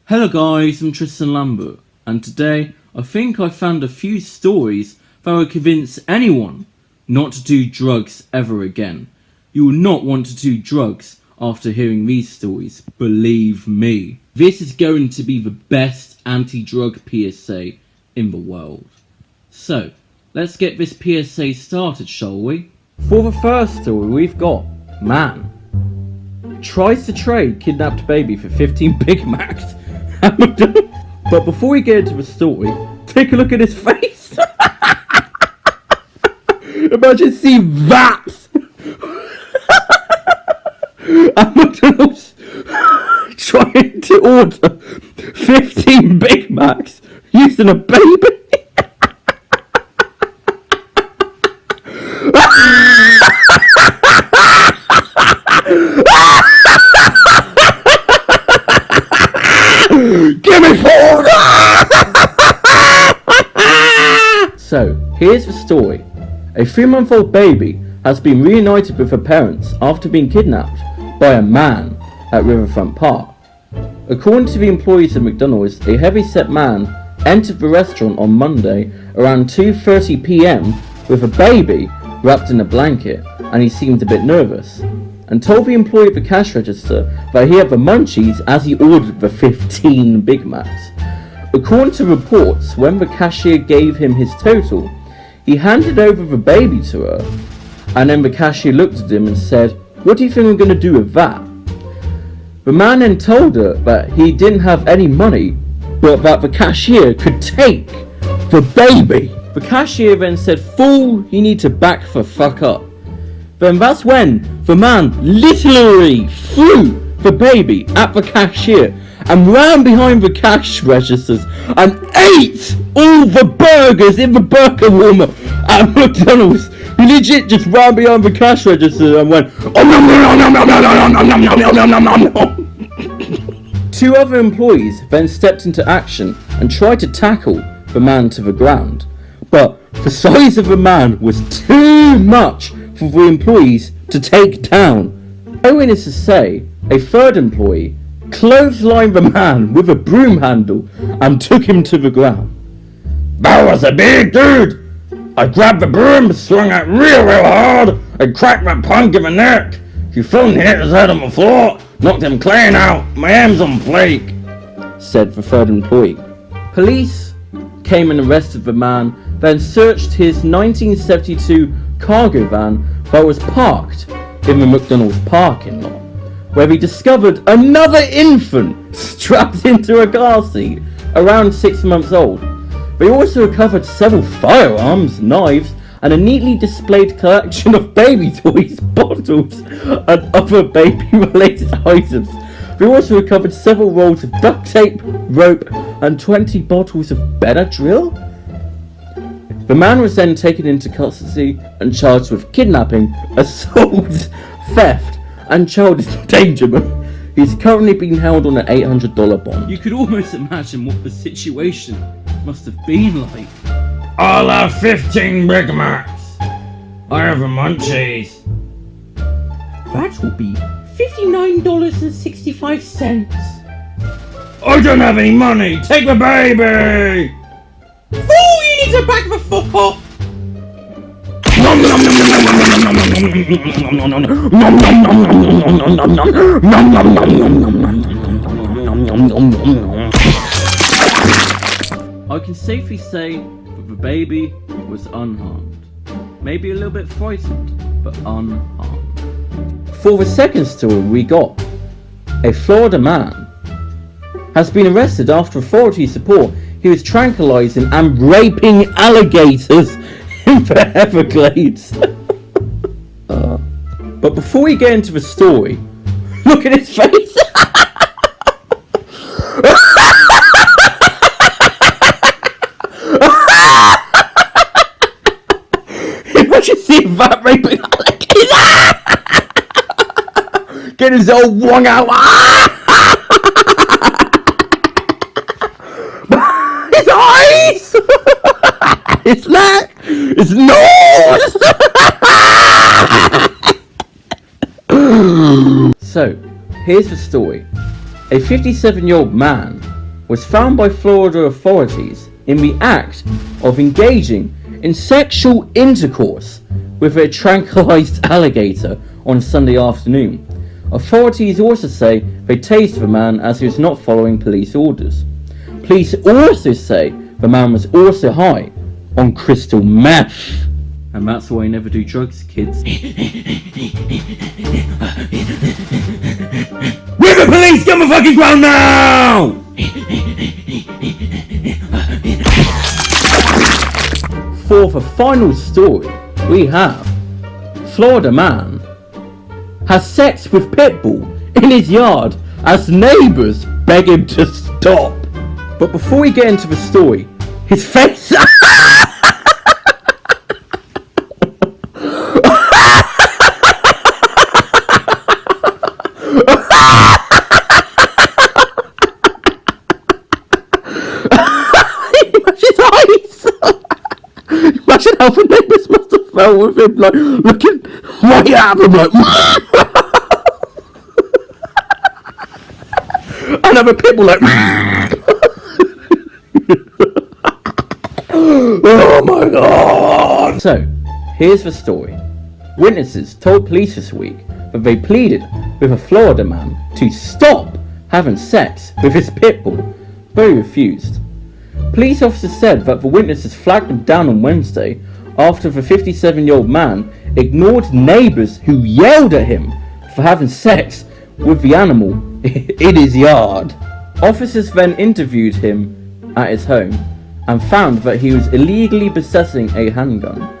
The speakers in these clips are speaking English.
Hello guys, I'm Tristan Lambert, and today I think I found a few stories that will convince anyone not to do drugs ever again. You will not want to do drugs after hearing these stories, believe me. This is going to be the best anti-drug PSA in the world. So, let's get this PSA started, shall we? For the first story we've got, man tries to trade kidnapped baby for 15 Big Macs. But before we get into the story, take a look at his face. Imagine seeing that. And McDonald's trying to order 15 Big Macs using a baby. Give me food! So, here's the story. A 3-month-old baby has been reunited with her parents after being kidnapped by a man at Riverfront Park. According to the employees of McDonald's, a heavy-set man entered the restaurant on Monday around 2:30 p.m. with a baby wrapped in a blanket, and he seemed a bit nervous, and told the employee at the cash register that he had the munchies as he ordered the 15 Big Macs. According to reports, when the cashier gave him his total, he handed over the baby to her, and then the cashier looked at him and said, "What do you think I'm going to do with that?" The man then told her that he didn't have any money, but that the cashier could take the baby. The cashier then said, "Fool, you need to back the fuck up." Then that's when the man literally threw the baby at the cashier and ran behind the cash registers and ate all the burgers in the burger warmer at McDonald's. He legit just ran behind the cash register and went, Two other employees then stepped into action and tried to tackle the man to the ground, but the size of the man was too much for the employees to take down. Eyewitnesses to say a third employee clotheslined the man with a broom handle and took him to the ground. "That was a big dude. I grabbed the broom, swung it real hard, and cracked that punk in the neck. He fell and hit his head on the floor, knocked him clean out. My arm's on flake," said the third employee. Police came and arrested the man, then searched his 1972 cargo van that was parked in the McDonald's parking lot, where we discovered another infant strapped into a car seat around 6 months old. They also recovered several firearms, knives, and a neatly displayed collection of baby toys, bottles, and other baby-related items. They also recovered several rolls of duct tape, rope, and 20 bottles of Benadryl. The man was then taken into custody and charged with kidnapping, assault, theft, and child endangerment. He's currently being held on an $800 bond. You could almost imagine what the situation must have been like. "I'll have 15 Big Macs. I have the munchies." That will be $59.65. "I don't have any money. Take the baby." "Fool, you need to back the fuck up." I can safely say that the baby was unharmed. Maybe a little bit frightened, but unharmed. For the second story we got, a Florida man has been arrested after authorities report he was tranquilizing and raping alligators in the Everglades. But before we get into the story, look at his face. Imagine seeing that raping alligator. Get his old wong out. His eyes. His neck. His nose. So, here's the story. A 57-year-old man was found by Florida authorities in the act of engaging in sexual intercourse with a tranquilized alligator on Sunday afternoon. Authorities also say they tased the man as he was not following police orders. Police also say the man was also high on crystal meth. And that's why you never do drugs, kids. We're the police! Get on the fucking ground now! For the final story, we have Florida man has sex with pitbull in his yard as neighbours beg him to stop. But before we get into the story, his face... Imagine how the neighbours must have felt with him, like, looking right at him, like... Another pitbull, like... Oh my god! So, here's the story. Witnesses told police this week that they pleaded with a Florida man to stop having sex with his pitbull, but he refused. Police officers said that the witnesses flagged him down on Wednesday after the 57-year-old man ignored neighbours who yelled at him for having sex with the animal in his yard. Officers then interviewed him at his home and found that he was illegally possessing a handgun.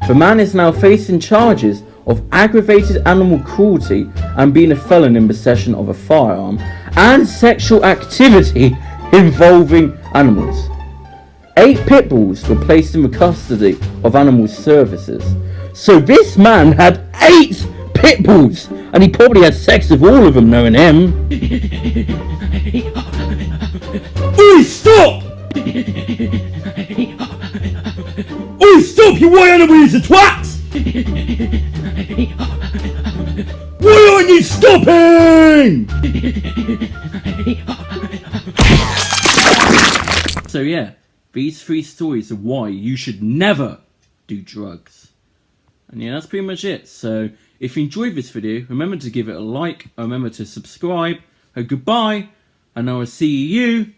The man is now facing charges of aggravated animal cruelty and being a felon in possession of a firearm and sexual activity involving animals. 8 pit bulls were placed in the custody of animal services. So this man had 8 pit bulls, and he probably had sex with all of them, knowing him. Oi, stop! Oi, stop, you white animal, you twat! Why aren't you stopping? So yeah, these 3 stories of why you should never do drugs. And yeah, that's pretty much it. So if you enjoyed this video, remember to give it a like, remember to subscribe, goodbye, and I will see you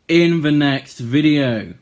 in the next video.